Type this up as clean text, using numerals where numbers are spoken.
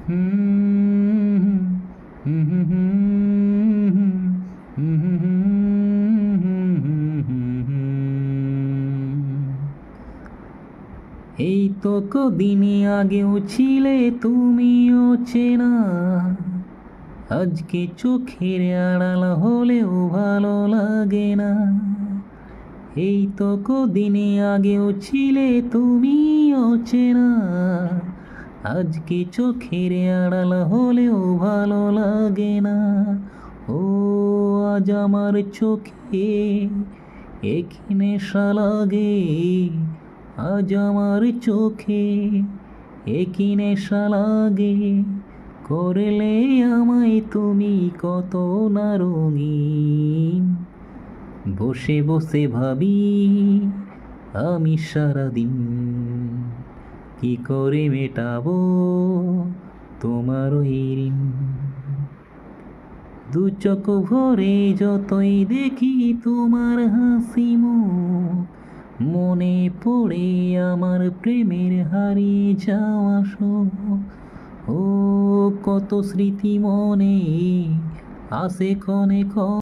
এই তো কদিনে আগেও ছিলে তুমিও চেনা, আজকে চোখের আড়াল হলেও ভালো লাগে না। এই তো কদিনে আগেও ছিলে তুমিও চেনা, আজকে চোখের আড়াল হলেও ভালো লাগে না। ও আজ আমার চোখে একই নেশা লাগে, আজ আমার চোখে একই নেশা লাগে। করলে আমায় তুমি কত না রঙিন, বসে বসে ভাবি আমি সারাদিন, কি করে মেটাবো তোমার ওই ঋণ। দু চোখ ভরে যতই দেখি তোমার হাসি মুখ, মনে পড়ে আমার প্রেমের হারিয়ে যাওয়া শোক। ও কত স্মৃতি মনে আসে ক্ষণে ক্ষণে।